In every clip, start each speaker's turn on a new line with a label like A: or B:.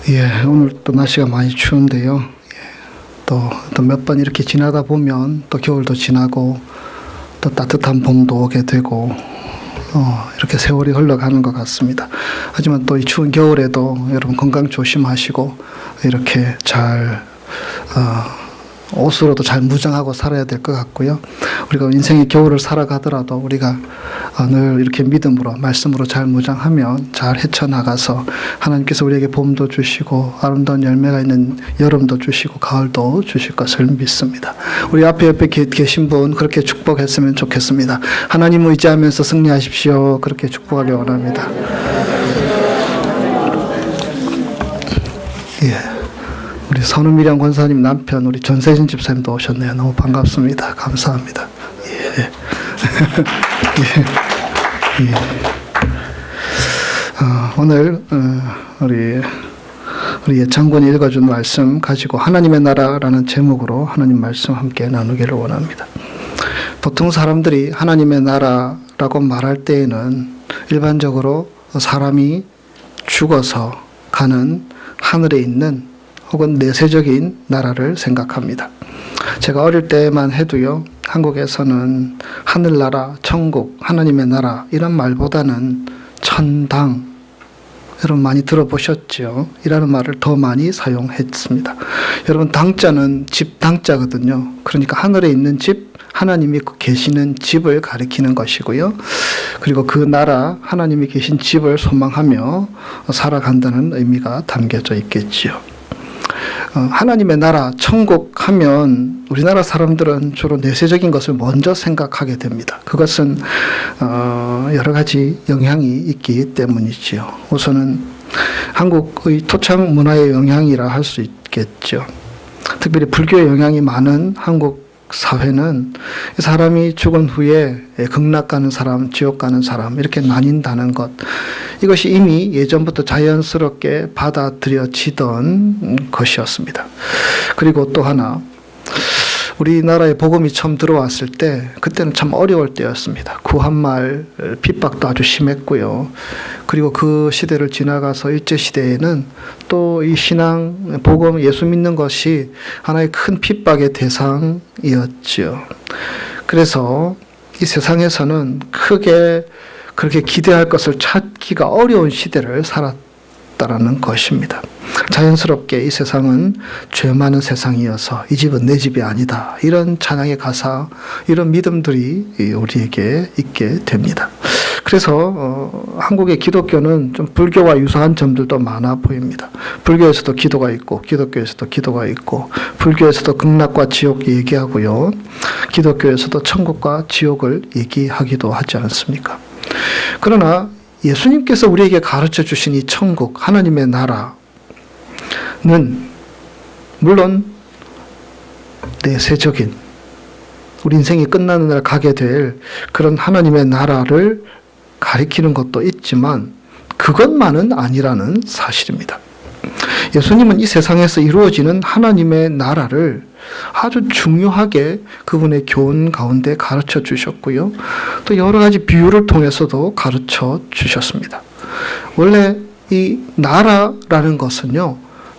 A: 예, 오늘 또 날씨가 많이 추운데요. 예, 또 몇 번 이렇게 지나다 보면 또 겨울도 지나고 또 따뜻한 봄도 오게 되고 이렇게 세월이 흘러가는 것 같습니다. 하지만 또 이 추운 겨울에도 여러분 건강 조심하시고 이렇게 잘 옷으로도 잘 무장하고 살아야 될 것 같고요. 우리가 인생의 겨울을 살아가더라도 우리가 늘 이렇게 믿음으로 말씀으로 잘 무장하면 잘 헤쳐나가서 하나님께서 우리에게 봄도 주시고 아름다운 열매가 있는 여름도 주시고 가을도 주실 것을 믿습니다. 우리 옆에 계신 분 그렇게 축복했으면 좋겠습니다. 하나님 의지하면서 승리하십시오. 그렇게 축복하기 원합니다. 예. 우리 선우미량 권사님 남편 우리 전세진 집사님도 오셨네요. 너무 반갑습니다. 감사합니다. 예. 예. 예. 오늘 우리 예창군이 읽어준 말씀 가지고 하나님의 나라라는 제목으로 하나님 말씀 함께 나누기를 원합니다. 보통 사람들이 하나님의 나라라고 말할 때에는 일반적으로 사람이 죽어서 가는 하늘에 있는 혹은 내세적인 나라를 생각합니다. 제가 어릴 때만 해도요, 한국에서는 하늘나라, 천국, 하나님의 나라 이런 말보다는 천당, 여러분 많이 들어보셨죠? 이라는 말을 더 많이 사용했습니다. 여러분 당자는 집 당자거든요. 그러니까 하늘에 있는 집, 하나님이 계시는 집을 가리키는 것이고요. 그리고 그 나라, 하나님이 계신 집을 소망하며 살아간다는 의미가 담겨져 있겠지요. 하나님의 나라, 천국 하면 우리나라 사람들은 주로 내세적인 것을 먼저 생각하게 됩니다. 그것은 여러 가지 영향이 있기 때문이지요. 우선은 한국의 토착 문화의 영향이라 할 수 있겠죠. 특별히 불교의 영향이 많은 한국 사회는 사람이 죽은 후에 극락 가는 사람, 지옥 가는 사람 이렇게 나뉜다는 것, 이것이 이미 예전부터 자연스럽게 받아들여지던 것이었습니다. 그리고 또 하나, 우리나라에 복음이 처음 들어왔을 때 그때는 참 어려울 때였습니다. 구한말 핍박도 아주 심했고요. 그리고 그 시대를 지나가서 일제시대에는 또 이 신앙, 복음, 예수 믿는 것이 하나의 큰 핍박의 대상이었죠. 그래서 이 세상에서는 크게 그렇게 기대할 것을 찾기가 어려운 시대를 살았다라는 것입니다. 자연스럽게 이 세상은 죄 많은 세상이어서 이 집은 내 집이 아니다. 이런 찬양의 가사, 이런 믿음들이 우리에게 있게 됩니다. 그래서 한국의 기독교는 좀 불교와 유사한 점들도 많아 보입니다. 불교에서도 기도가 있고 기독교에서도 기도가 있고 불교에서도 극락과 지옥 얘기하고요. 기독교에서도 천국과 지옥을 얘기하기도 하지 않습니까? 그러나 예수님께서 우리에게 가르쳐 주신 이 천국, 하나님의 나라는 물론 내세적인 우리 인생이 끝나는 날 가게 될 그런 하나님의 나라를 가리키는 것도 있지만 그것만은 아니라는 사실입니다. 예수님은 이 세상에서 이루어지는 하나님의 나라를 아주 중요하게 그분의 교훈 가운데 가르쳐 주셨고요. 또 여러 가지 비유를 통해서도 가르쳐 주셨습니다. 원래 이 나라라는 것은요,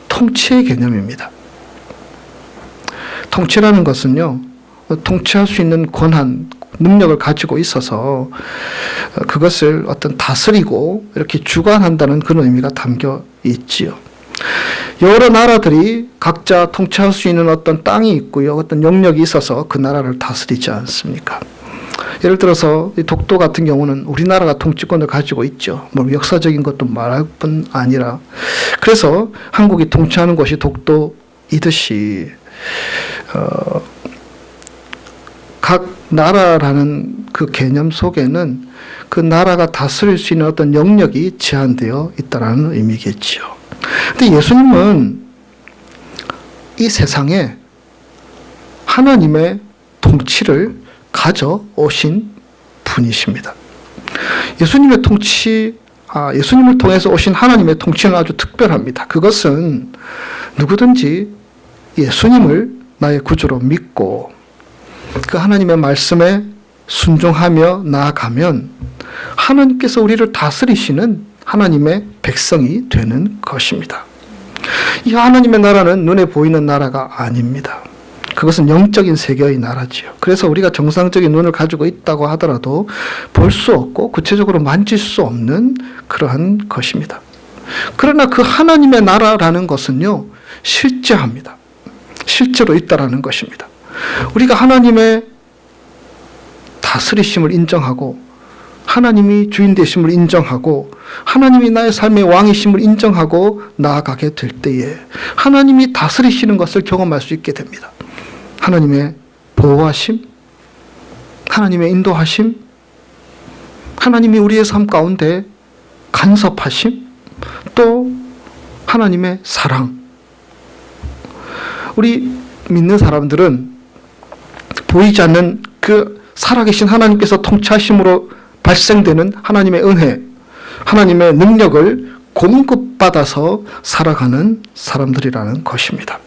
A: 통치의 개념입니다. 통치라는 것은요, 통치할 수 있는 권한, 능력을 가지고 있어서 그것을 어떤 다스리고 이렇게 주관한다는 그런 의미가 담겨 있지요. 여러 나라들이 각자 통치할 수 있는 어떤 땅이 있고요. 어떤 영역이 있어서 그 나라를 다스리지 않습니까? 예를 들어서 이 독도 같은 경우는 우리나라가 통치권을 가지고 있죠. 뭐 역사적인 것도 말할 뿐 아니라. 그래서 한국이 통치하는 것이 독도이듯이 각 나라라는 그 개념 속에는 그 나라가 다스릴 수 있는 어떤 영역이 제한되어 있다는 의미겠지요. 근데 예수님은 이 세상에 하나님의 통치를 가져오신 분이십니다. 예수님의 예수님을 통해서 오신 하나님의 통치는 아주 특별합니다. 그것은 누구든지 예수님을 나의 구주로 믿고 그 하나님의 말씀에 순종하며 나아가면 하나님께서 우리를 다스리시는 하나님의 백성이 되는 것입니다. 이 하나님의 나라는 눈에 보이는 나라가 아닙니다. 그것은 영적인 세계의 나라지요. 그래서 우리가 정상적인 눈을 가지고 있다고 하더라도 볼 수 없고 구체적으로 만질 수 없는 그러한 것입니다. 그러나 그 하나님의 나라라는 것은요, 실제합니다. 실제로 있다라는 것입니다. 우리가 하나님의 다스리심을 인정하고 하나님이 주인 되심을 인정하고 하나님이 나의 삶의 왕이심을 인정하고 나아가게 될 때에 하나님이 다스리시는 것을 경험할 수 있게 됩니다. 하나님의 보호하심, 하나님의 인도하심, 하나님이 우리의 삶 가운데 간섭하심, 또 하나님의 사랑. 우리 믿는 사람들은 보이지 않는 그 살아계신 하나님께서 통치하심으로 발생되는 하나님의 은혜, 하나님의 능력을 공급받아서 살아가는 사람들이라는 것입니다.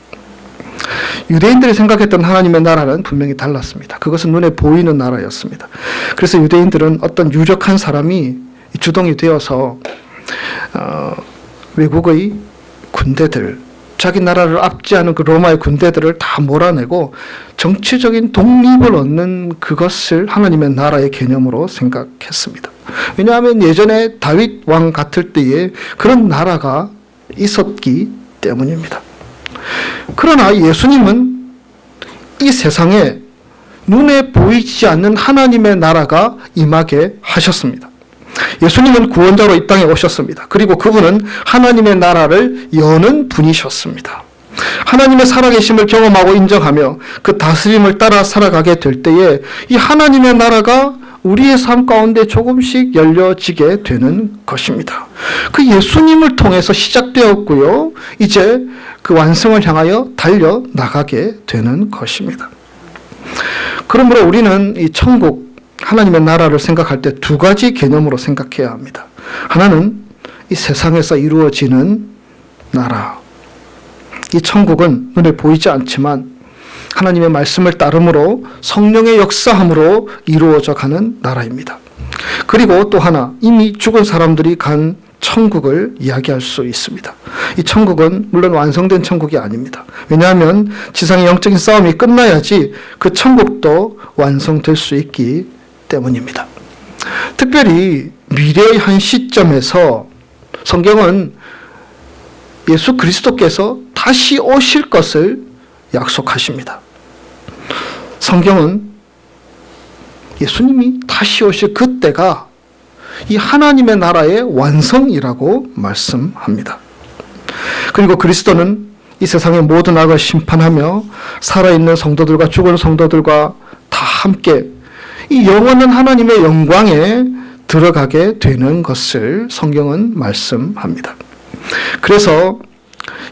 A: 유대인들이 생각했던 하나님의 나라는 분명히 달랐습니다. 그것은 눈에 보이는 나라였습니다. 그래서 유대인들은 어떤 유력한 사람이 주동이 되어서 외국의 군대들, 자기 나라를 압제하는 그 로마의 군대들을 다 몰아내고 정치적인 독립을 얻는 그것을 하나님의 나라의 개념으로 생각했습니다. 왜냐하면 예전에 다윗 왕 같을 때에 그런 나라가 있었기 때문입니다. 그러나 예수님은 이 세상에 눈에 보이지 않는 하나님의 나라가 임하게 하셨습니다. 예수님은 구원자로 이 땅에 오셨습니다. 그리고 그분은 하나님의 나라를 여는 분이셨습니다. 하나님의 살아계심을 경험하고 인정하며 그 다스림을 따라 살아가게 될 때에 이 하나님의 나라가 우리의 삶 가운데 조금씩 열려지게 되는 것입니다. 그 예수님을 통해서 시작되었고요. 이제 그 완성을 향하여 달려나가게 되는 것입니다. 그러므로 우리는 이 천국, 하나님의 나라를 생각할 때 두 가지 개념으로 생각해야 합니다. 하나는 이 세상에서 이루어지는 나라. 이 천국은 눈에 보이지 않지만 하나님의 말씀을 따름으로 성령의 역사함으로 이루어져 가는 나라입니다. 그리고 또 하나, 이미 죽은 사람들이 간 천국을 이야기할 수 있습니다. 이 천국은 물론 완성된 천국이 아닙니다. 왜냐하면 지상의 영적인 싸움이 끝나야지 그 천국도 완성될 수 있기 때문입니다. 특별히 미래의 한 시점에서 성경은 예수 그리스도께서 다시 오실 것을 약속하십니다. 성경은 예수님이 다시 오실 그때가 이 하나님의 나라의 완성이라고 말씀합니다. 그리고 그리스도는 이 세상의 모든 악을 심판하며 살아있는 성도들과 죽은 성도들과 다 함께 이 영원한 하나님의 영광에 들어가게 되는 것을 성경은 말씀합니다. 그래서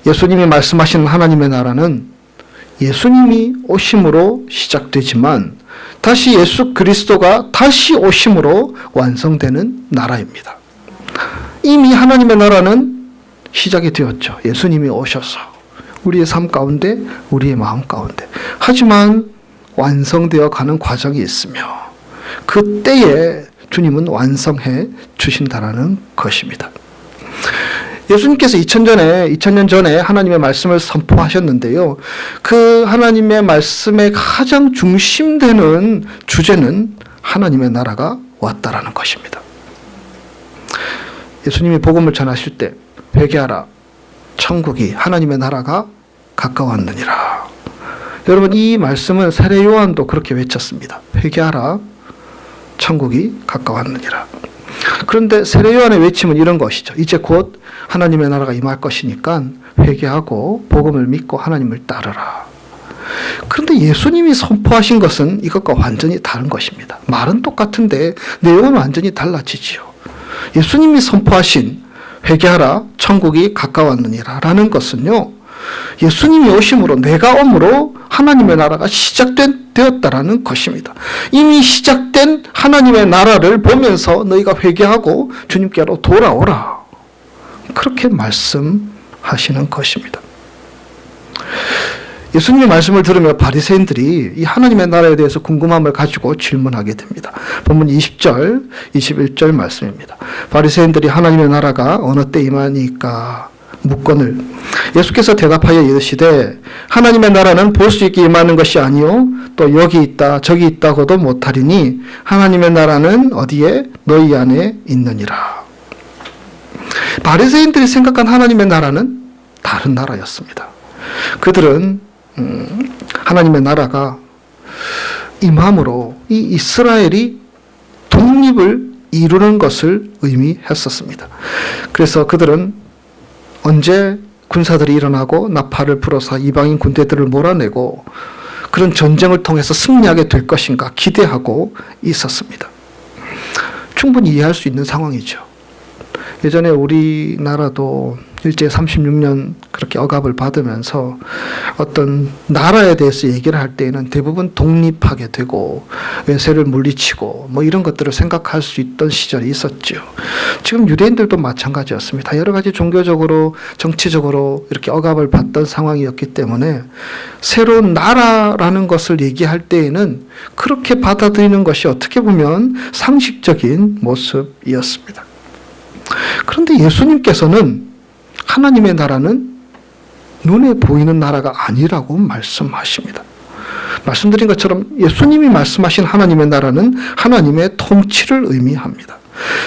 A: 예수님이 말씀하신 하나님의 나라는 예수님이 오심으로 시작되지만 다시 예수 그리스도가 다시 오심으로 완성되는 나라입니다. 이미 하나님의 나라는 시작이 되었죠. 예수님이 오셔서 우리의 삶 가운데, 우리의 마음 가운데. 하지만 완성되어 가는 과정이 있으며 그때에 주님은 완성해 주신다라는 것입니다. 예수님께서 2000년 전에 하나님의 말씀을 선포하셨는데요. 그 하나님의 말씀의 가장 중심되는 주제는 하나님의 나라가 왔다라는 것입니다. 예수님이 복음을 전하실 때 회개하라, 천국이 하나님의 나라가 가까웠느니라. 여러분, 이 말씀은 세례 요한도 그렇게 외쳤습니다. 회개하라, 천국이 가까웠느니라. 그런데 세례 요한의 외침은 이런 것이죠. 이제 곧 하나님의 나라가 임할 것이니까 회개하고 복음을 믿고 하나님을 따르라. 그런데 예수님이 선포하신 것은 이것과 완전히 다른 것입니다. 말은 똑같은데 내용은 완전히 달라지지요. 예수님이 선포하신 회개하라, 천국이 가까웠느니라 라는 것은요, 예수님이 오심으로, 내가 옴으로 하나님의 나라가 시작되었다라는 것입니다. 이미 시작된 하나님의 나라를 보면서 너희가 회개하고 주님께로 돌아오라. 그렇게 말씀하시는 것입니다. 예수님의 말씀을 들으며 바리새인들이 이 하나님의 나라에 대해서 궁금함을 가지고 질문하게 됩니다. 본문 20절, 21절 말씀입니다. 바리새인들이 하나님의 나라가 어느 때 임하니까 묻건을 예수께서 대답하여 이르시되 하나님의 나라는 볼 수 있게 임하는 것이 아니요 또 여기 있다 저기 있다고도 못하리니 하나님의 나라는 어디에 너희 안에 있느니라. 바리새인들이 생각한 하나님의 나라는 다른 나라였습니다. 그들은 하나님의 나라가 임함으로 이 이스라엘이 독립을 이루는 것을 의미했었습니다. 그래서 그들은 언제 군사들이 일어나고 나팔을 불어서 이방인 군대들을 몰아내고 그런 전쟁을 통해서 승리하게 될 것인가 기대하고 있었습니다. 충분히 이해할 수 있는 상황이죠. 예전에 우리나라도 일제 36년 그렇게 억압을 받으면서 어떤 나라에 대해서 얘기를 할 때에는 대부분 독립하게 되고 외세를 물리치고 뭐 이런 것들을 생각할 수 있던 시절이 있었죠. 지금 유대인들도 마찬가지였습니다. 여러 가지 종교적으로 정치적으로 이렇게 억압을 받던 상황이었기 때문에 새로운 나라라는 것을 얘기할 때에는 그렇게 받아들이는 것이 어떻게 보면 상식적인 모습이었습니다. 그런데 예수님께서는 하나님의 나라는 눈에 보이는 나라가 아니라고 말씀하십니다. 말씀드린 것처럼 예수님이 말씀하신 하나님의 나라는 하나님의 통치를 의미합니다.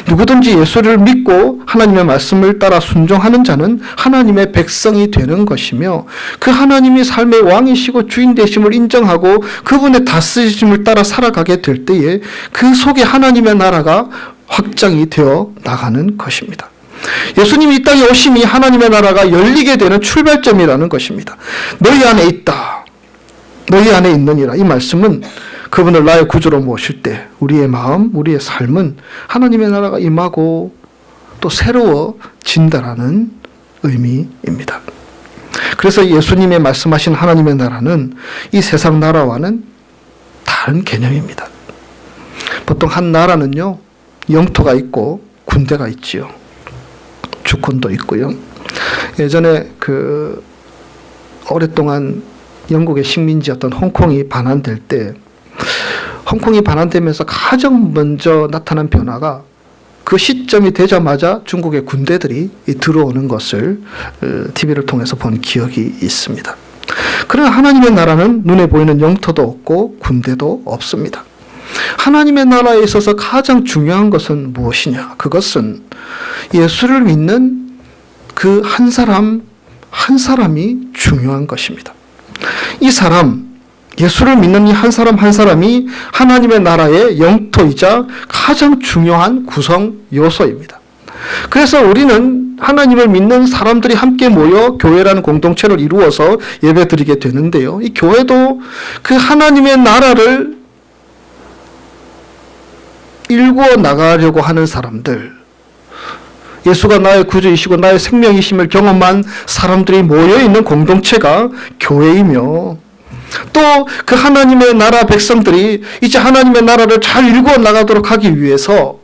A: 누구든지 예수를 믿고 하나님의 말씀을 따라 순종하는 자는 하나님의 백성이 되는 것이며 그 하나님이 삶의 왕이시고 주인 되심을 인정하고 그분의 다스리심을 따라 살아가게 될 때에 그 속에 하나님의 나라가 확장이 되어 나가는 것입니다. 예수님이 이 땅에 오심이 하나님의 나라가 열리게 되는 출발점이라는 것입니다. 너희 안에 있다. 너희 안에 있느니라. 이 말씀은 그분을 나의 구주로 모실 때 우리의 마음, 우리의 삶은 하나님의 나라가 임하고 또 새로워진다라는 의미입니다. 그래서 예수님의 말씀하신 하나님의 나라는 이 세상 나라와는 다른 개념입니다. 보통 한 나라는요, 영토가 있고 군대가 있지요. 주권도 있고요. 예전에 오랫동안 영국의 식민지였던 홍콩이 반환될 때 홍콩이 반환되면서 가장 먼저 나타난 변화가 그 시점이 되자마자 중국의 군대들이 들어오는 것을 TV를 통해서 본 기억이 있습니다. 그러나 하나님의 나라는 눈에 보이는 영토도 없고 군대도 없습니다. 하나님의 나라에 있어서 가장 중요한 것은 무엇이냐? 그것은 예수를 믿는 그 한 사람 한 사람이 중요한 것입니다. 이 사람, 예수를 믿는 이 한 사람 한 사람이 하나님의 나라의 영토이자 가장 중요한 구성 요소입니다. 그래서 우리는 하나님을 믿는 사람들이 함께 모여 교회라는 공동체를 이루어서 예배드리게 되는데요. 이 교회도 그 하나님의 나라를 일구어 나가려고 하는 사람들, 예수가 나의 구주이시고 나의 생명이심을 경험한 사람들이 모여있는 공동체가 교회이며 또 그 하나님의 나라 백성들이 이제 하나님의 나라를 잘 일구어 나가도록 하기 위해서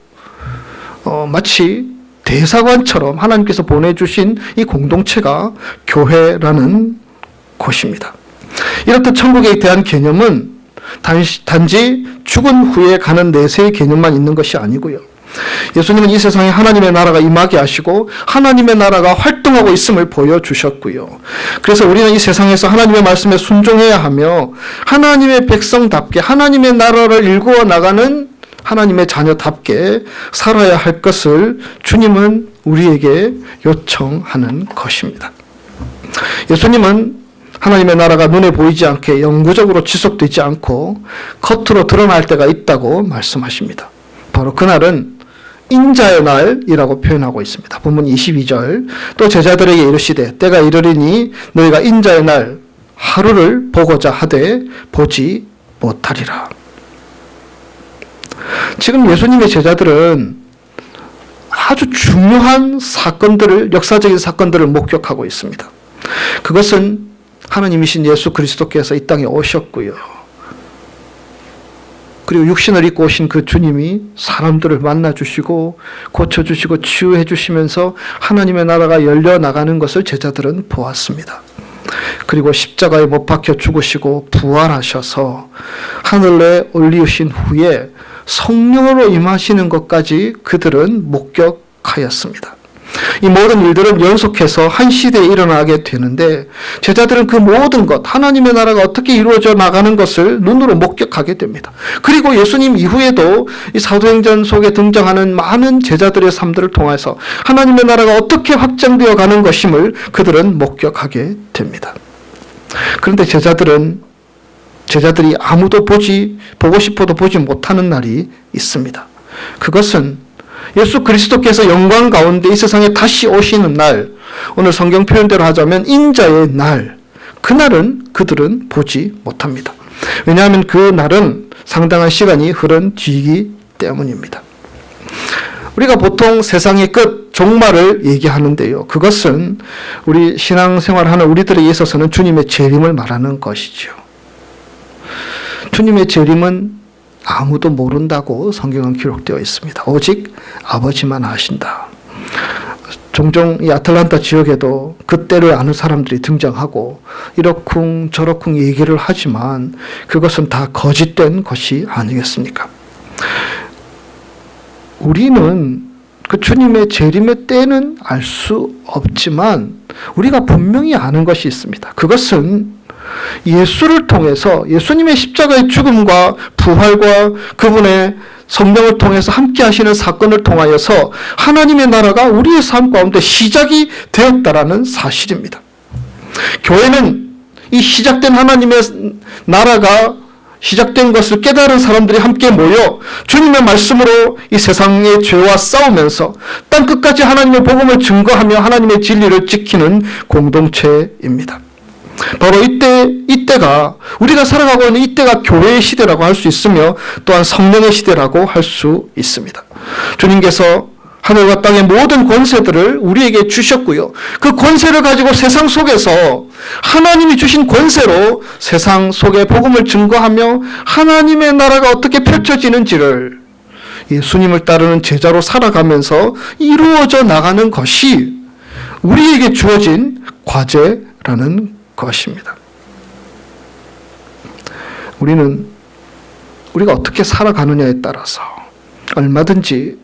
A: 마치 대사관처럼 하나님께서 보내주신 이 공동체가 교회라는 곳입니다. 이렇듯 천국에 대한 개념은 단지 죽은 후에 가는 내세의 개념만 있는 것이 아니고요. 예수님은 이 세상에 하나님의 나라가 임하게 하시고 하나님의 나라가 활동하고 있음을 보여주셨고요. 그래서 우리는 이 세상에서 하나님의 말씀에 순종해야 하며 하나님의 백성답게 하나님의 나라를 일구어 나가는 하나님의 자녀답게 살아야 할 것을 주님은 우리에게 요청하는 것입니다. 예수님은 하나님의 나라가 눈에 보이지 않게 영구적으로 지속되지 않고 겉으로 드러날 때가 있다고 말씀하십니다. 바로 그날은 인자의 날이라고 표현하고 있습니다. 본문 22절 또 제자들에게 이르시되 때가 이르리니 너희가 인자의 날 하루를 보고자 하되 보지 못하리라. 지금 예수님의 제자들은 아주 중요한 사건들을, 역사적인 사건들을 목격하고 있습니다. 그것은 하나님이신 예수 그리스도께서 이 땅에 오셨고요. 그리고 육신을 입고 오신 그 주님이 사람들을 만나주시고 고쳐주시고 치유해주시면서 하나님의 나라가 열려나가는 것을 제자들은 보았습니다. 그리고 십자가에 못 박혀 죽으시고 부활하셔서 하늘에 올리우신 후에 성령으로 임하시는 것까지 그들은 목격하였습니다. 이 모든 일들은 연속해서 한 시대에 일어나게 되는데 제자들은 그 모든 것, 하나님의 나라가 어떻게 이루어져 나가는 것을 눈으로 목격하게 됩니다. 그리고 예수님 이후에도 이 사도행전 속에 등장하는 많은 제자들의 삶들을 통해서 하나님의 나라가 어떻게 확장되어 가는 것임을 그들은 목격하게 됩니다. 그런데 제자들이 아무도 보고 싶어도 보지 못하는 날이 있습니다. 그것은 예수 그리스도께서 영광 가운데 이 세상에 다시 오시는 날, 오늘 성경 표현대로 하자면 인자의 날, 그날은 그들은 보지 못합니다. 왜냐하면 그 날은 상당한 시간이 흐른 뒤이기 때문입니다. 우리가 보통 세상의 끝, 종말을 얘기하는데요. 그것은 우리 신앙생활하는 우리들에게 있어서는 주님의 재림을 말하는 것이죠. 주님의 재림은 아무도 모른다고 성경은 기록되어 있습니다. 오직 아버지만 아신다. 종종 이 아틀란타 지역에도 그때를 아는 사람들이 등장하고 이러쿵 저러쿵 얘기를 하지만 그것은 다 거짓된 것이 아니겠습니까? 우리는 그 주님의 재림의 때는 알 수 없지만 우리가 분명히 아는 것이 있습니다. 그것은 예수를 통해서 예수님의 십자가의 죽음과 부활과 그분의 성령을 통해서 함께 하시는 사건을 통하여서 하나님의 나라가 우리의 삶 가운데 시작이 되었다라는 사실입니다. 교회는 이 시작된 하나님의 나라가 시작된 것을 깨달은 사람들이 함께 모여 주님의 말씀으로 이 세상의 죄와 싸우면서 땅끝까지 하나님의 복음을 증거하며 하나님의 진리를 지키는 공동체입니다. 바로 이때가 우리가 살아가고 있는 이때가 교회의 시대라고 할 수 있으며 또한 성령의 시대라고 할 수 있습니다. 주님께서 하늘과 땅의 모든 권세들을 우리에게 주셨고요. 그 권세를 가지고 세상 속에서 하나님이 주신 권세로 세상 속에 복음을 증거하며 하나님의 나라가 어떻게 펼쳐지는지를 예수님을 따르는 제자로 살아가면서 이루어져 나가는 것이 우리에게 주어진 과제라는 것입니다. 우리가 어떻게 살아가느냐에 따라서 얼마든지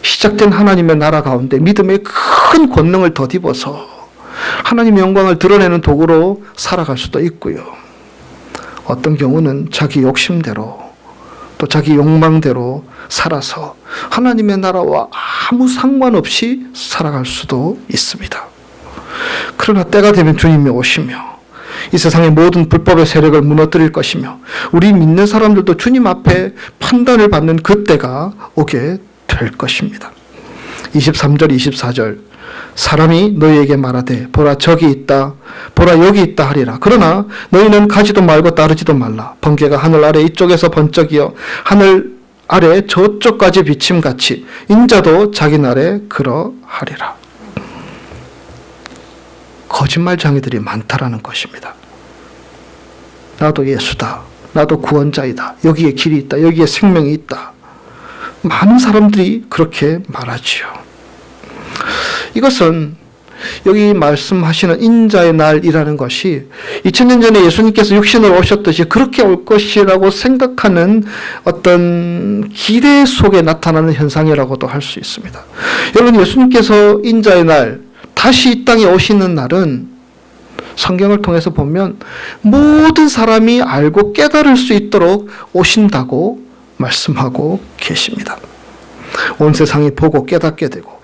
A: 시작된 하나님의 나라 가운데 믿음의 큰 권능을 덧입어서 하나님의 영광을 드러내는 도구로 살아갈 수도 있고요. 어떤 경우는 자기 욕심대로 또 자기 욕망대로 살아서 하나님의 나라와 아무 상관없이 살아갈 수도 있습니다. 그러나 때가 되면 주님이 오시며 이 세상의 모든 불법의 세력을 무너뜨릴 것이며 우리 믿는 사람들도 주님 앞에 판단을 받는 그 때가 오게 될 것입니다. 23절 24절 사람이 너희에게 말하되 보라 저기 있다 보라 여기 있다 하리라. 그러나 너희는 가지도 말고 따르지도 말라. 번개가 하늘 아래 이쪽에서 번쩍이어 하늘 아래 저쪽까지 비침같이 인자도 자기 날에 그러하리라. 거짓말쟁이들이 많다라는 것입니다. 나도 예수다. 나도 구원자이다. 여기에 길이 있다. 여기에 생명이 있다. 많은 사람들이 그렇게 말하지요. 이것은 여기 말씀하시는 인자의 날이라는 것이 2000년 전에 예수님께서 육신으로 오셨듯이 그렇게 올 것이라고 생각하는 어떤 기대 속에 나타나는 현상이라고도 할 수 있습니다. 여러분, 예수님께서 인자의 날 다시 이 땅에 오시는 날은 성경을 통해서 보면 모든 사람이 알고 깨달을 수 있도록 오신다고 말씀하고 계십니다. 온 세상이 보고 깨닫게 되고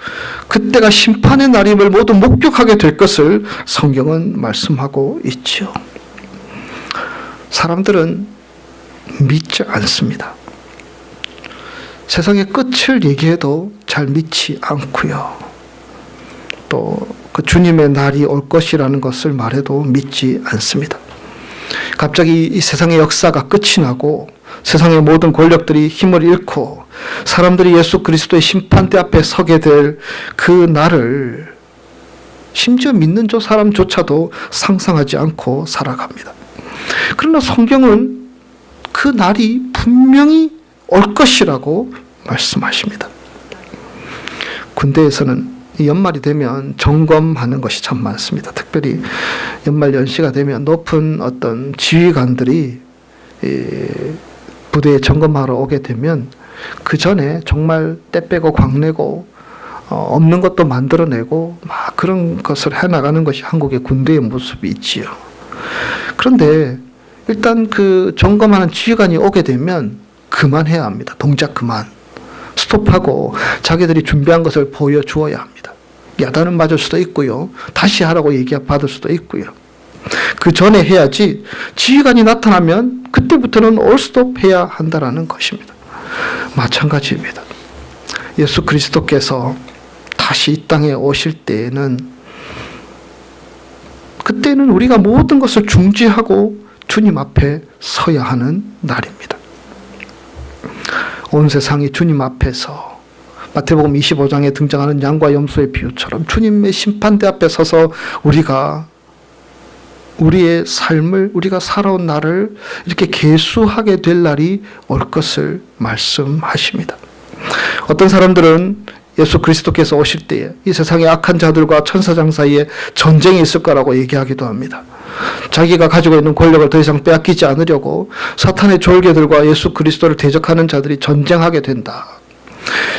A: 그때가 심판의 날임을 모두 목격하게 될 것을 성경은 말씀하고 있지요. 사람들은 믿지 않습니다. 세상의 끝을 얘기해도 잘 믿지 않고요. 또 그 주님의 날이 올 것이라는 것을 말해도 믿지 않습니다. 갑자기 이 세상의 역사가 끝이 나고 세상의 모든 권력들이 힘을 잃고 사람들이 예수 그리스도의 심판대 앞에 서게 될 그 날을 심지어 믿는 저 사람조차도 상상하지 않고 살아갑니다. 그러나 성경은 그 날이 분명히 올 것이라고 말씀하십니다. 군대에서는 이 연말이 되면 점검하는 것이 참 많습니다. 특별히 연말 연시가 되면 높은 어떤 지휘관들이 부대에 점검하러 오게 되면 그 전에 정말 때 빼고 광내고 없는 것도 만들어내고 막 그런 것을 해나가는 것이 한국의 군대의 모습이 있지요. 그런데 일단 그 점검하는 지휘관이 오게 되면 그만해야 합니다. 동작 그만. 스톱하고 자기들이 준비한 것을 보여주어야 합니다. 야단을 맞을 수도 있고요. 다시 하라고 얘기 받을 수도 있고요. 그 전에 해야지 지휘관이 나타나면 그때부터는 올 스톱 해야 한다라는 것입니다. 마찬가지입니다. 예수 그리스도께서 다시 이 땅에 오실 때에는 그때는 우리가 모든 것을 중지하고 주님 앞에 서야 하는 날입니다. 온 세상이 주님 앞에서 마태복음 25장에 등장하는 양과 염소의 비유처럼 주님의 심판대 앞에 서서 우리가 우리의 삶을 우리가 살아온 날을 이렇게 계수하게 될 날이 올 것을 말씀하십니다. 어떤 사람들은 예수 그리스도께서 오실 때에 이 세상의 악한 자들과 천사장 사이에 전쟁이 있을 거라고 얘기하기도 합니다. 자기가 가지고 있는 권력을 더 이상 빼앗기지 않으려고 사탄의 졸개들과 예수 그리스도를 대적하는 자들이 전쟁하게 된다.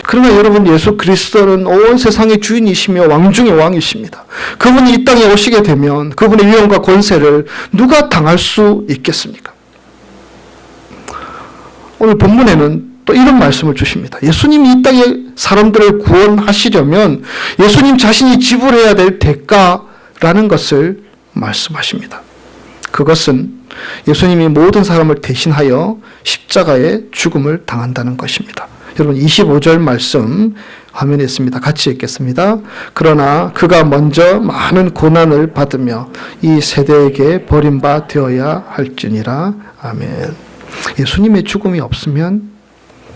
A: 그러나 여러분, 예수 그리스도는 온 세상의 주인이시며 왕 중의 왕이십니다. 그분이 이 땅에 오시게 되면 그분의 위엄과 권세를 누가 당할 수 있겠습니까? 오늘 본문에는 또 이런 말씀을 주십니다. 예수님이 이 땅에 사람들을 구원하시려면 예수님 자신이 지불해야 될 대가라는 것을 말씀하십니다. 그것은 예수님이 모든 사람을 대신하여 십자가의 죽음을 당한다는 것입니다. 여러분 25절 말씀 화면에 있습니다. 같이 읽겠습니다. 그러나 그가 먼저 많은 고난을 받으며 이 세대에게 버림바 되어야 할지니라. 아멘. 예수님의 죽음이 없으면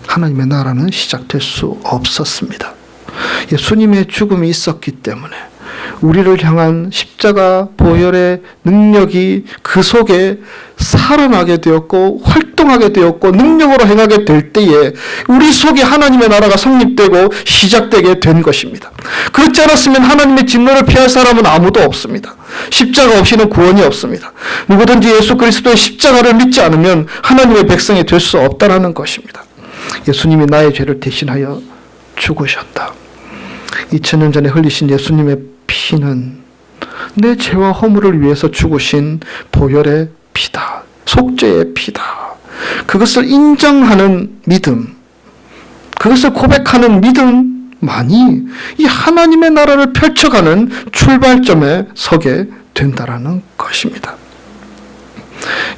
A: 하나님의 나라는 시작될 수 없었습니다. 예수님의 죽음이 있었기 때문에 우리를 향한 십자가 보혈의 능력이 그 속에 살아나게 되었고 활동하게 되었고 능력으로 행하게 될 때에 우리 속에 하나님의 나라가 성립되고 시작되게 된 것입니다. 그렇지 않았으면 하나님의 진노를 피할 사람은 아무도 없습니다. 십자가 없이는 구원이 없습니다. 누구든지 예수 그리스도의 십자가를 믿지 않으면 하나님의 백성이 될 수 없다는 것입니다. 예수님이 나의 죄를 대신하여 죽으셨다. 2000년 전에 흘리신 예수님의 피는 내 죄와 허물을 위해서 죽으신 보혈의 피다. 속죄의 피다. 그것을 인정하는 믿음, 그것을 고백하는 믿음만이 이 하나님의 나라를 펼쳐가는 출발점에 서게 된다라는 것입니다.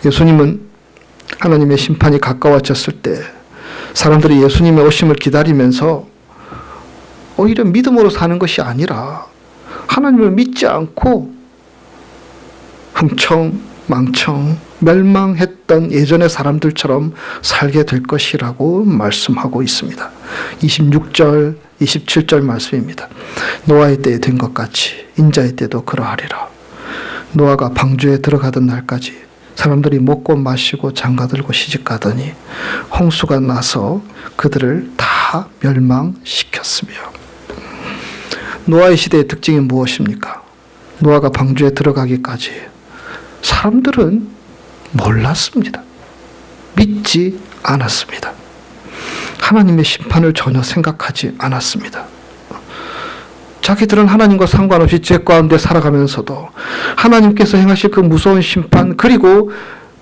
A: 예수님은 하나님의 심판이 가까워졌을 때 사람들이 예수님의 오심을 기다리면서 오히려 믿음으로 사는 것이 아니라 하나님을 믿지 않고 흥청망청 멸망했던 예전의 사람들처럼 살게 될 것이라고 말씀하고 있습니다. 26절, 27절 말씀입니다. 노아의 때에 된 것 같이 인자의 때도 그러하리라. 노아가 방주에 들어가던 날까지 사람들이 먹고 마시고 장가들고 시집가더니 홍수가 나서 그들을 다 멸망시켰으며. 노아의 시대의 특징이 무엇입니까? 노아가 방주에 들어가기까지 사람들은 몰랐습니다. 믿지 않았습니다. 하나님의 심판을 전혀 생각하지 않았습니다. 자기들은 하나님과 상관없이 죄 가운데 살아가면서도 하나님께서 행하실 그 무서운 심판, 그리고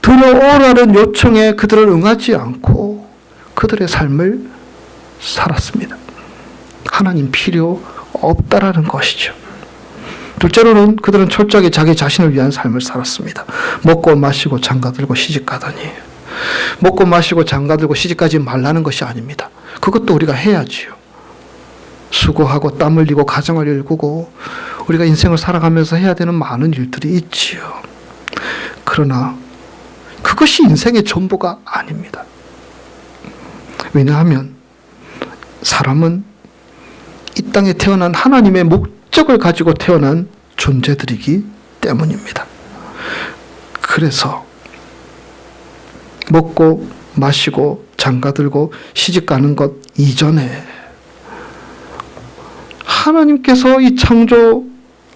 A: 들어오라는 요청에 그들을 응하지 않고 그들의 삶을 살았습니다. 하나님 필요 없다라는 것이죠. 둘째로는 그들은 철저하게 자기 자신을 위한 삶을 살았습니다. 먹고 마시고 장가들고 시집가더니, 먹고 마시고 장가들고 시집가지 말라는 것이 아닙니다. 그것도 우리가 해야지요. 수고하고 땀 흘리고 가정을 일구고 우리가 인생을 살아가면서 해야 되는 많은 일들이 있지요. 그러나 그것이 인생의 전부가 아닙니다. 왜냐하면 사람은 이 땅에 태어난 하나님의 목적을 가지고 태어난 존재들이기 때문입니다. 그래서 먹고 마시고 장가들고 시집가는 것 이전에 하나님께서 이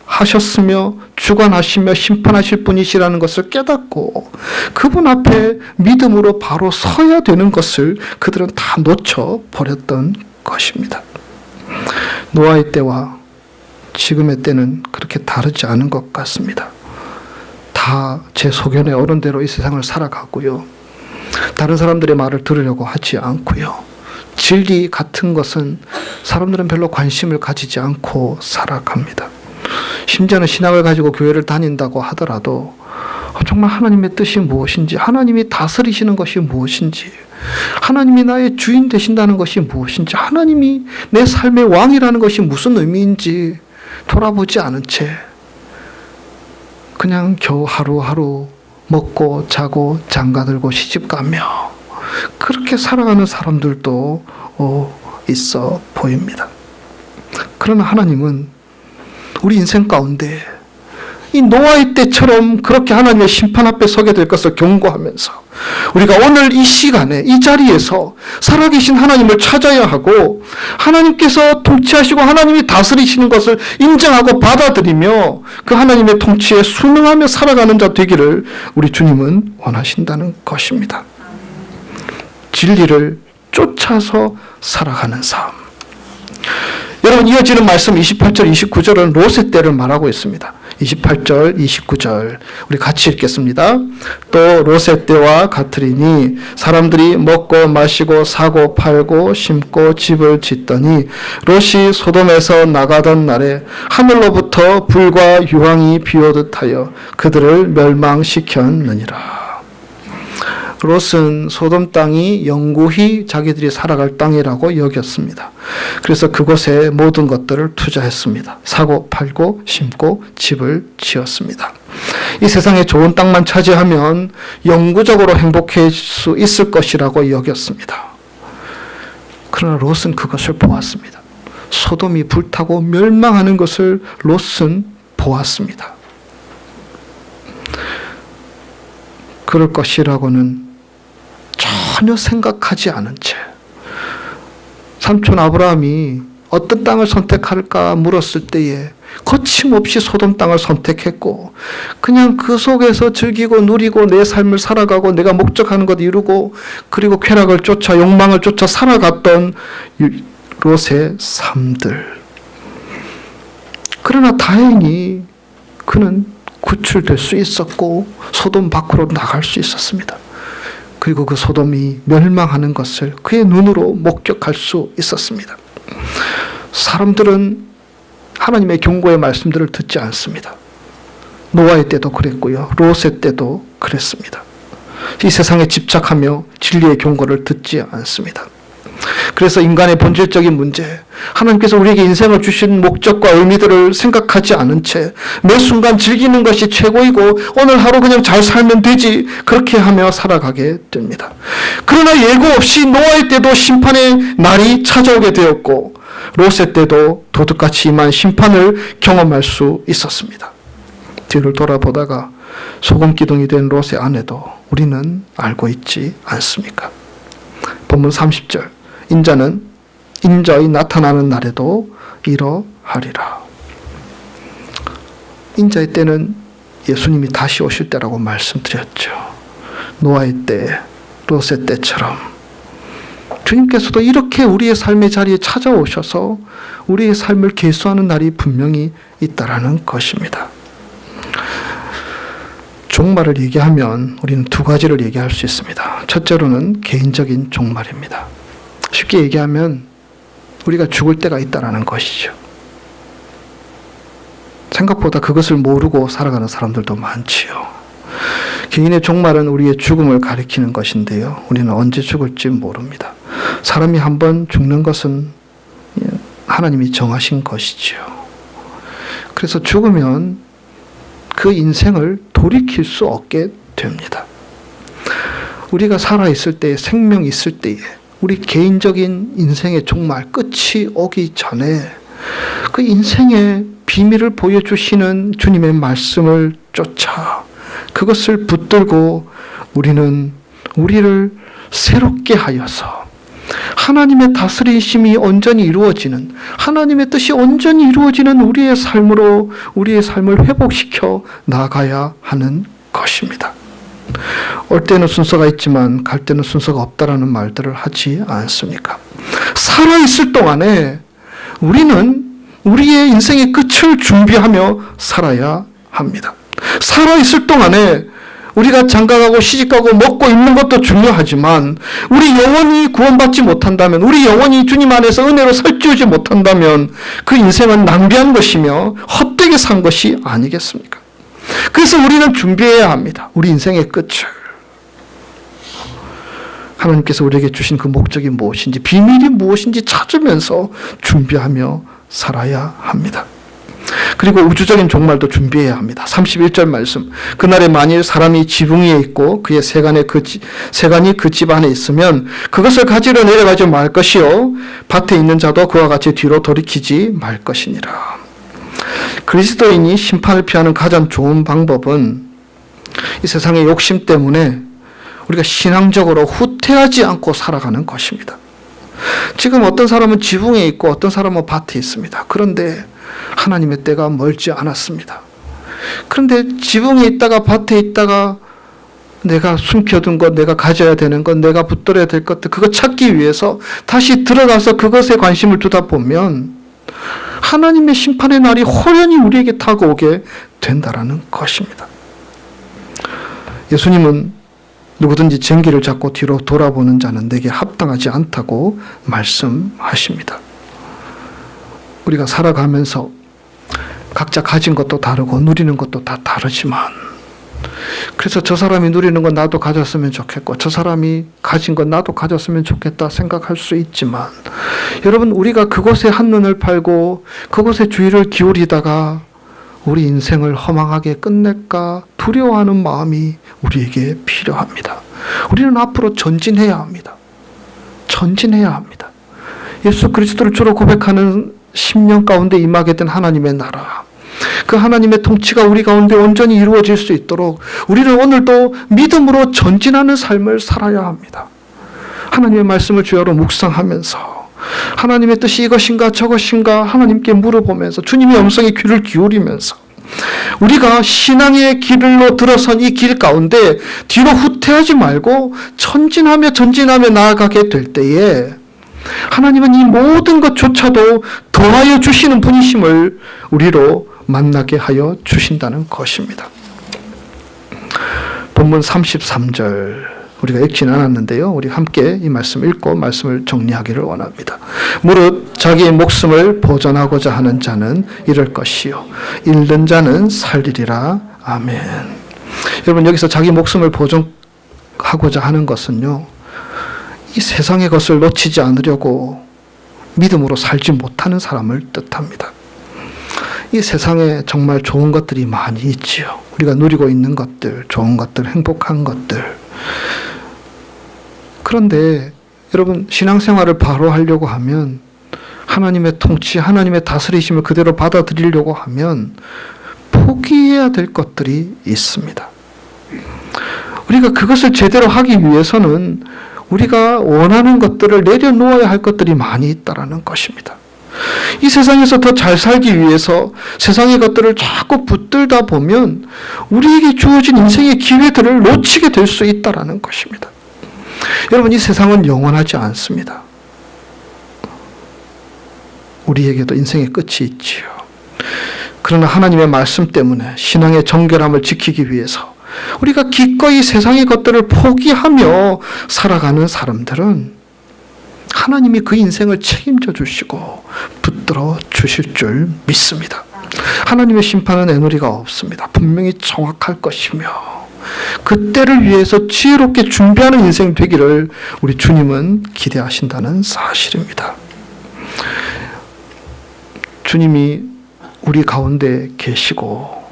A: 창조하셨으며 주관하시며 심판하실 분이시라는 것을 깨닫고 그분 앞에 믿음으로 바로 서야 되는 것을 그들은 다 놓쳐버렸던 것입니다. 노아의 때와 지금의 때는 그렇게 다르지 않은 것 같습니다. 다 제 소견의 어른대로 이 세상을 살아가고요. 다른 사람들의 말을 들으려고 하지 않고요. 진리 같은 것은 사람들은 별로 관심을 가지지 않고 살아갑니다. 심지어는 신학을 가지고 교회를 다닌다고 하더라도 정말 하나님의 뜻이 무엇인지, 하나님이 다스리시는 것이 무엇인지, 하나님이 나의 주인 되신다는 것이 무엇인지, 하나님이 내 삶의 왕이라는 것이 무슨 의미인지 돌아보지 않은 채 그냥 겨우 하루하루 먹고 자고 장가들고 시집가며 그렇게 살아가는 사람들도 있어 보입니다. 그러나 하나님은 우리 인생 가운데 이 노아의 때처럼 그렇게 하나님의 심판 앞에 서게 될 것을 경고하면서 우리가 오늘 이 시간에 이 자리에서 살아계신 하나님을 찾아야 하고 하나님께서 통치하시고 하나님이 다스리시는 것을 인정하고 받아들이며 그 하나님의 통치에 순응하며 살아가는 자 되기를 우리 주님은 원하신다는 것입니다. 진리를 쫓아서 살아가는 삶. 여러분, 이어지는 말씀 28절, 29절은 롯의 때를 말하고 있습니다. 28절, 29절 우리 같이 읽겠습니다. 또 롯의 때와 같으리니 사람들이 먹고 마시고 사고 팔고 심고 집을 짓더니 롯이 소돔에서 나가던 날에 하늘로부터 불과 유황이 비오듯 하여 그들을 멸망시켰느니라. 롯은 소돔 땅이 영구히 자기들이 살아갈 땅이라고 여겼습니다. 그래서 그곳에 모든 것들을 투자했습니다. 사고 팔고 심고 집을 지었습니다. 이 세상에 좋은 땅만 차지하면 영구적으로 행복해질 수 있을 것이라고 여겼습니다. 그러나 롯은 그것을 보았습니다. 소돔이 불타고 멸망하는 것을 롯은 보았습니다. 그럴 것이라고는 전혀 생각하지 않은 채 삼촌 아브라함이 어떤 땅을 선택할까 물었을 때에 거침없이 소돔 땅을 선택했고 그냥 그 속에서 즐기고 누리고 내 삶을 살아가고 내가 목적하는 것 이루고 그리고 쾌락을 쫓아 욕망을 쫓아 살아갔던 롯의 삶들. 그러나 다행히 그는 구출될 수 있었고 소돔 밖으로 나갈 수 있었습니다. 그리고 그 소돔이 멸망하는 것을 그의 눈으로 목격할 수 있었습니다. 사람들은 하나님의 경고의 말씀들을 듣지 않습니다. 노아의 때도 그랬고요. 롯의 때도 그랬습니다. 이 세상에 집착하며 진리의 경고를 듣지 않습니다. 그래서 인간의 본질적인 문제, 하나님께서 우리에게 인생을 주신 목적과 의미들을 생각하지 않은 채 매 순간 즐기는 것이 최고이고 오늘 하루 그냥 잘 살면 되지 그렇게 하며 살아가게 됩니다. 그러나 예고 없이 노아의 때도 심판의 날이 찾아오게 되었고 롯의 때도 도둑같이 임한 심판을 경험할 수 있었습니다. 뒤를 돌아보다가 소금기둥이 된 롯의 아내도 우리는 알고 있지 않습니까? 본문 30절 인자는 인자의 나타나는 날에도 이러하리라. 인자의 때는 예수님이 다시 오실 때라고 말씀드렸죠. 노아의 때, 롯의 때처럼 주님께서도 이렇게 우리의 삶의 자리에 찾아오셔서 우리의 삶을 계수하는 날이 분명히 있다라는 것입니다. 종말을 얘기하면 우리는 두 가지를 얘기할 수 있습니다. 첫째로는 개인적인 종말입니다. 쉽게 얘기하면 우리가 죽을 때가 있다라는 것이죠. 생각보다 그것을 모르고 살아가는 사람들도 많지요. 개인의 종말은 우리의 죽음을 가리키는 것인데요. 우리는 언제 죽을지 모릅니다. 사람이 한번 죽는 것은 하나님이 정하신 것이지요. 그래서 죽으면 그 인생을 돌이킬 수 없게 됩니다. 우리가 살아있을 때, 생명이 있을 때에 우리 개인적인 인생의 종말, 끝이 오기 전에 그 인생의 비밀을 보여주시는 주님의 말씀을 쫓아 그것을 붙들고 우리는 우리를 새롭게 하여서 하나님의 다스리심이 온전히 이루어지는, 하나님의 뜻이 온전히 이루어지는 우리의 삶으로 우리의 삶을 회복시켜 나가야 하는 것입니다. 올 때는 순서가 있지만 갈 때는 순서가 없다라는 말들을 하지 않습니까? 살아있을 동안에 우리는 우리의 인생의 끝을 준비하며 살아야 합니다. 살아있을 동안에 우리가 장가가고 시집가고 먹고 입는 것도 중요하지만 우리 영혼이 구원받지 못한다면, 우리 영혼이 주님 안에서 은혜로 살찌우지 못한다면 그 인생은 낭비한 것이며 헛되게 산 것이 아니겠습니까? 그래서 우리는 준비해야 합니다. 우리 인생의 끝을. 하나님께서 우리에게 주신 그 목적이 무엇인지, 비밀이 무엇인지 찾으면서 준비하며 살아야 합니다. 그리고 우주적인 종말도 준비해야 합니다. 31절 말씀. 그날에 만일 사람이 지붕 위에 있고 그의 세간이 그 집 안에 있으면 그것을 가지러 내려가지 말 것이요 밭에 있는 자도 그와 같이 뒤로 돌이키지 말 것이니라. 그리스도인이 심판을 피하는 가장 좋은 방법은 이 세상의 욕심 때문에 우리가 신앙적으로 후퇴하지 않고 살아가는 것입니다. 지금 어떤 사람은 지붕에 있고 어떤 사람은 밭에 있습니다. 그런데 하나님의 때가 멀지 않았습니다. 그런데 지붕에 있다가 밭에 있다가 내가 숨겨둔 것, 내가 가져야 되는 것, 내가 붙들어야 될 것들, 그거 찾기 위해서 다시 들어가서 그것에 관심을 두다 보면 하나님의 심판의 날이 호련히 우리에게 다가오게 된다라는 것입니다. 예수님은 누구든지 쟁기를 잡고 뒤로 돌아보는 자는 내게 합당하지 않다고 말씀하십니다. 우리가 살아가면서 각자 가진 것도 다르고 누리는 것도 다 다르지만, 그래서 저 사람이 누리는 건 나도 가졌으면 좋겠고 저 사람이 가진 건 나도 가졌으면 좋겠다 생각할 수 있지만, 여러분, 우리가 그곳에 한눈을 팔고 그곳에 주의를 기울이다가 우리 인생을 허망하게 끝낼까 두려워하는 마음이 우리에게 필요합니다. 우리는 앞으로 전진해야 합니다. 전진해야 합니다. 예수 그리스도를 주로 고백하는 10년 가운데 임하게 된 하나님의 나라, 그 하나님의 통치가 우리 가운데 온전히 이루어질 수 있도록 우리는 오늘도 믿음으로 전진하는 삶을 살아야 합니다. 하나님의 말씀을 주야로 묵상하면서 하나님의 뜻이 이것인가 저것인가 하나님께 물어보면서 주님의 음성에 귀를 기울이면서 우리가 신앙의 길로 들어선 이 길 가운데 뒤로 후퇴하지 말고 전진하며 나아가게 될 때에 하나님은 이 모든 것조차도 더하여 주시는 분이심을 우리로 만나게 하여 주신다는 것입니다. 본문 33절 우리가 읽지는 않았는데요. 우리 함께 이 말씀 읽고 말씀을 정리하기를 원합니다. 무릇 자기의 목숨을 보존하고자 하는 자는 잃을 것이요 잃는 자는 살리리라. 아멘. 여러분, 여기서 자기 목숨을 보존하고자 하는 것은요, 이 세상의 것을 놓치지 않으려고 믿음으로 살지 못하는 사람을 뜻합니다. 이 세상에 정말 좋은 것들이 많이 있지요. 우리가 누리고 있는 것들, 좋은 것들, 행복한 것들. 그런데 여러분, 신앙생활을 바로 하려고 하면, 하나님의 통치, 하나님의 다스리심을 그대로 받아들이려고 하면 포기해야 될 것들이 있습니다. 우리가 그것을 제대로 하기 위해서는 우리가 원하는 것들을 내려놓아야 할 것들이 많이 있다는 것입니다. 이 세상에서 더 잘 살기 위해서 세상의 것들을 자꾸 붙들다 보면 우리에게 주어진 인생의 기회들을 놓치게 될 수 있다는 것입니다. 여러분, 이 세상은 영원하지 않습니다. 우리에게도 인생의 끝이 있지요. 그러나 하나님의 말씀 때문에 신앙의 정결함을 지키기 위해서 우리가 기꺼이 세상의 것들을 포기하며 살아가는 사람들은 하나님이 그 인생을 책임져 주시고 붙들어 주실 줄 믿습니다. 하나님의 심판은 애누리가 없습니다. 분명히 정확할 것이며 그때를 위해서 지혜롭게 준비하는 인생 되기를 우리 주님은 기대하신다는 사실입니다. 주님이 우리 가운데 계시고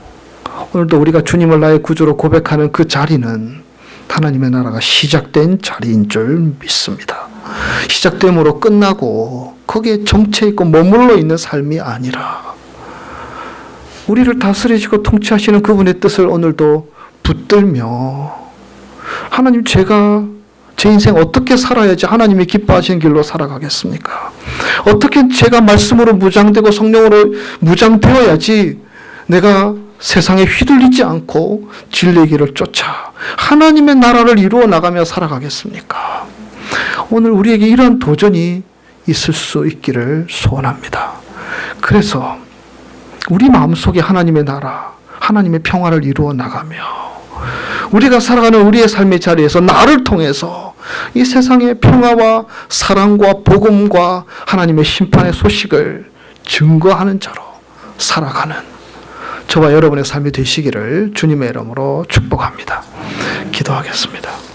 A: 오늘도 우리가 주님을 나의 구주로 고백하는 그 자리는 하나님의 나라가 시작된 자리인 줄 믿습니다. 시작됨으로 끝나고 거기에 정체 있고 머물러 있는 삶이 아니라 우리를 다스리시고 통치하시는 그분의 뜻을 오늘도 붙들며 하나님, 제가 제 인생 어떻게 살아야지 하나님이 기뻐하시는 길로 살아가겠습니까? 어떻게 제가 말씀으로 무장되고 성령으로 무장되어야지 내가 세상에 휘둘리지 않고 진리의 길을 쫓아 하나님의 나라를 이루어 나가며 살아가겠습니까? 오늘 우리에게 이러한 도전이 있을 수 있기를 소원합니다. 그래서 우리 마음속에 하나님의 나라, 하나님의 평화를 이루어 나가며 우리가 살아가는 우리의 삶의 자리에서 나를 통해서 이 세상의 평화와 사랑과 복음과 하나님의 심판의 소식을 증거하는 자로 살아가는 저와 여러분의 삶이 되시기를 주님의 이름으로 축복합니다. 기도하겠습니다.